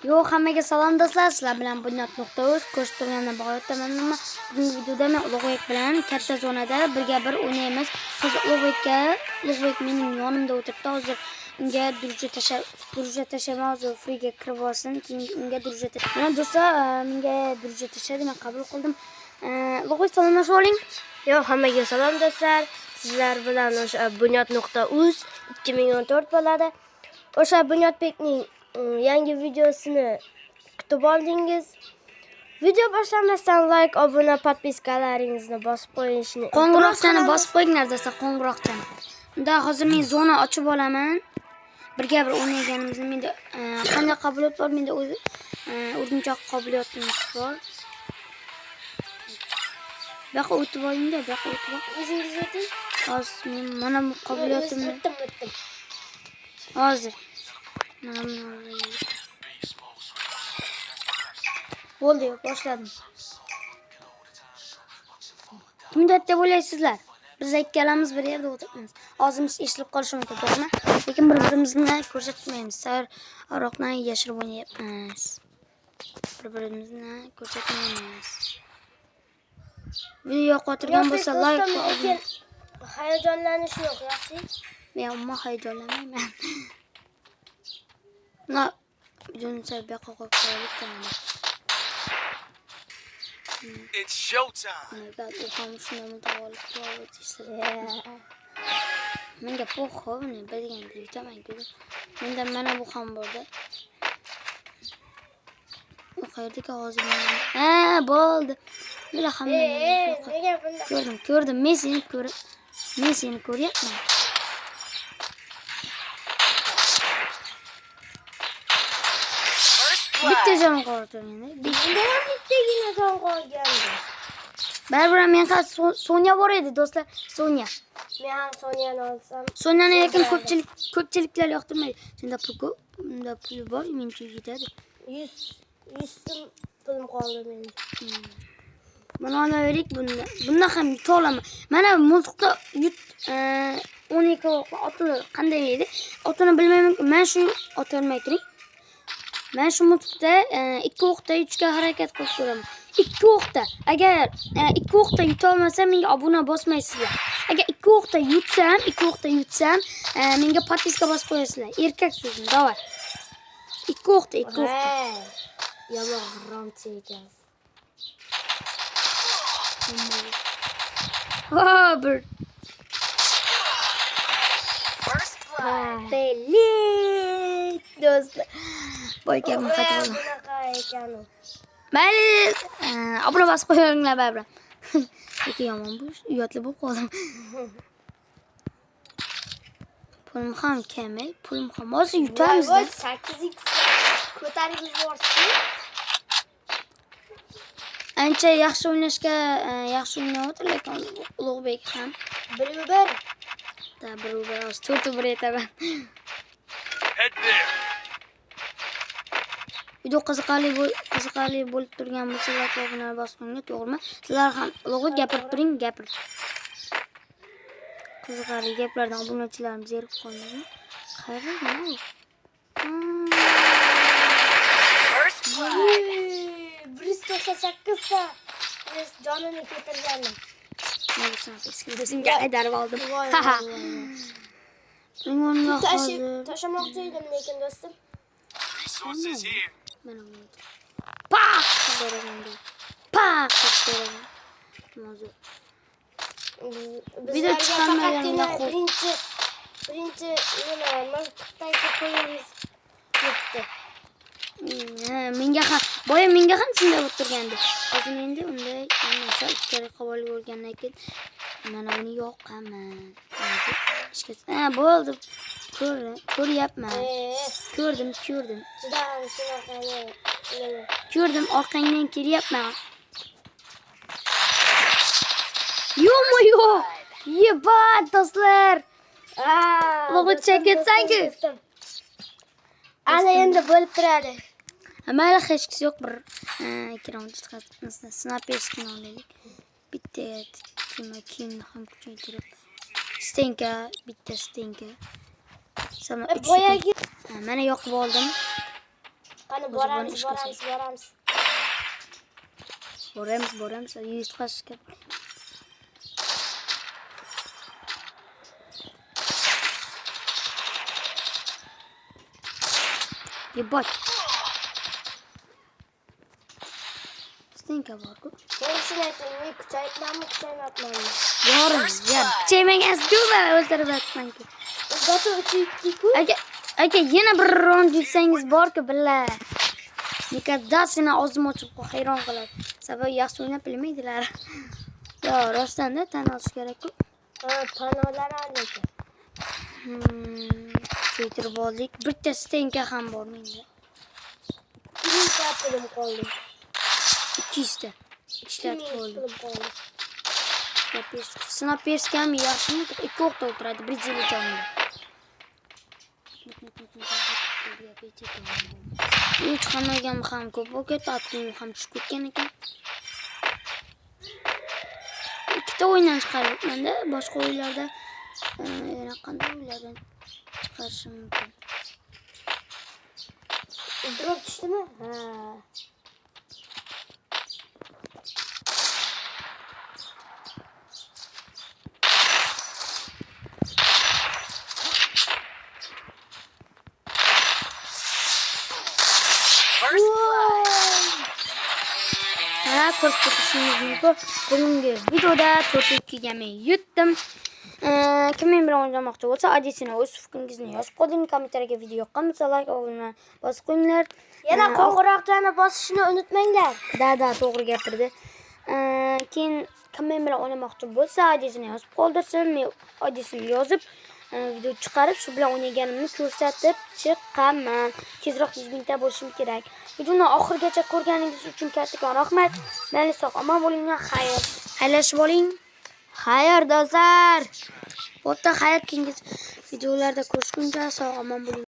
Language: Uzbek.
Yo, hammaga salom do'stlar. Sizlar bilan bunyod.uz ko'rib turgandan bog'layapman. Bugungi videoda men Ulug'bek bilan katta zonada birga bir o'ynaymiz. Hozir Ulug'bek mening yonimda o'tiribdi. Hozir unga durja tashlab hozir friga kirib olsin. Keyin unga durja tashlab. Mana do'stlar, menga durja tashladi, men qabul qildim. Ulug'bek salomlashib oling. Yo, hammaga salom do'stlar. Sizlar bilan o'sha bunyod.uz 2014 bo'ladi. O'sha Bunyodbekning yangi videosini kutib oldingiz. Video boshlanmasdan like, obuna, podpiskalaringizni bosib qo'yishni. Qo'ng'iroqchani bosib qo'yinglar do'stlar, qo'ng'iroqchani. Unda hozir men zona ochib olaman. Birga bir o'ynaganimizda menda qanday qobiliyat bor? Menda o'zi o'rgimchoq qobiliyatimiz bor. Bu yoqqa o'tib oling-da, bu yoqqa o'tib ol. O'zingiz o'ting. Hozir men mana bu qobiliyatimni O'tdim. hozir. Bo'ldi, boshladim. Kimda deb o'ylaysizlar? Biz ikkalamiz bir yerda o'tiribmiz. Og'zimiz eshilib qolishi mumkin, to'g'rimi? Lekin bir-birimizni ko'rsatmaymiz. Aroqdan yashirib o'ynayapmiz. Bir-birimizni ko'rsatmaymiz. Video yoqtirgan bo'lsa like qo'ying. Hayajonlanish yo'q, yaxshi? Men umuman hayajonlanmayman. Na, videoni sabab qo'yib qo'yaylik. It's showtime. U ham shunday mutavvalli qilib menga po'xov ne bilgan deytaman-ku. Menda mana bu ham borda. U qayerda hozir? Bo'ldi. Mela hamma. Ko'rdim. Men seni ko'ryapman. Bitta jon qoldi endi. Bittagina jon qolgandi. Baribir men Sonya bor edi do'stlar. Sonya. Men ham Sonyani olsam. Sonyani lekin ko'pchiliklar yoqtirmaydi. Senda pul ko'p, unda pul bor, menga yetadi. 100 so'm pulim qoldi mening. Mana olaylik bunda ham yuta olaman. Mana multiqda 12 otini qanday edi? Otini bilmayman. Men shu otolmay turing. Men shu multiqda 2 o'qda yutishga harakat qilib ko'raman. 2 o'qda. Agar 2 o'qda yuta olmasam menga obuna bosmaysizlar. Agar 2 o'qda yutsam, menga podpiska bosib qo'yasizlar. Erkak so'zim, davay. 2 o'qda. Yomon g'irromchi ekan. Bir. Belik do'stlar. Boykan qaytib olaman. Bunaqa ekan u. Mayli, obuna bosib qo'yinglar baribir. Lekin yomon bu, uyatli bo'lib qoldim. Pulim ham kamay, pulim ham hozir yutamiz. 8x ko'tarib yuborsin. Ancha yaxshi o'ynashga yaxshi o'ynayapti, lekin Ulug'bek ham 1-1. da 1-1 hozir 4-1 aytaman. Head there. Video qiziqarli bo'lib turgan bo'lsa, like obuna bosqinga to'g'rimi? Sizlar ham Ulug'bek gapirib turing, gapir. Qiziqarli gaplardan obunachilarimiz zerikib qolmaydi. Qayerda bu? First blood. 198 sa. Biz jonini ko'targandim. Nima esimga aydarib oldim. Menga hozir Tashamoqchi edim lekin do'stim. Resources here. mana bu. Pak! Pak! Hozir. Video chiqarmaganimda birinchi nima multiqdagi qo'yimiz ketdi. Menga ham shunday bo'lib turgandi. Hozir endi unday emas, ikkala qabul bo'lgandan keyin mana buni yoqaman. Bo'ldi. Ko'ryapman. Ko'rdim. Juda shunaqani. Ko'rdim, orqangdan kelyapman. Yo'q. Yebat do'stlar. Ulug'bek ketsanki. Ana endi bo'lib turadi. Mayli, hech kisi yo'q, bir ekranni chiqarib snaperskini olaylik. Bitta kimni ham kuchaytirib. Bitta stenka. Mana yoqib oldim. Qani O'zi boramiz, ishga boramiz, boramiz. Boramiz. Yutqazishga. Yebot. Stenka bor-ku. To'g'risini ayting, kuchaytmanmi, kuchaymayapmanmi? Yorim, ya. Chaymangan-ku, men o'ldirib yotibman-ku. Zato 3-2-ku. Aka, yana bir round yutsangiz bor-ku, billa. Nikada seni og'zim ochib hayron qiladi. Sababi yaxshi o'ynab bilmaydilar. Yo, rostdan-da tan olish kerak-ku. Ha, panolar lekin. Keltirib oldik. Bitta stenka ham bor menda. Kimga pulim qoldi? 200 ta. Ishlatib Kimga oldim. pulim qoldi? Snaperskami yaxshimi? 2 o'qda o'tiradi, 1 yil jonida. Uch xonagam ham ko'p o'ket, atdim ham tushib ketgan ekan. Ikkita o'yindan chiqaryapman-da, boshqa o'yinlarda yana qanday o'yinlardan chiqarishim mumkin. Drop tushdimi? Ha. First blood. Ha, ko'rib ketishingiz mumkin. Bugungi videoda 4-2 ga men yutdim. Kim men bilan o'ynamoqchi bo'lsa, adresini o'z fikringizni yozib qo'ying. Kommentariyga video yoqqan bo'lsa, like o'rnini bosib qo'yinglar. Yana qo'ng'iroqchani bosishni unutmanglar. Da, to'g'ri gapirdi. Keyin kim men bilan o'ynamoqchi bo'lsa, adresini yozib qoldirsin. Men adresini yozib, video chiqarib, shu bilan o'ynaganimni ko'rsatib chiqaman. Tezroq 100 mingta bo'lishim kerak. Videoni oxirigacha ko'rganingiz uchun kattakon rahmat. Mayli, sog' omon bo'linglar. Xayr. Xayrlashib oling. Xayr do'stlar. O'rta hayot keyingi videolarda ko'rishguncha sog' omon bo'ling.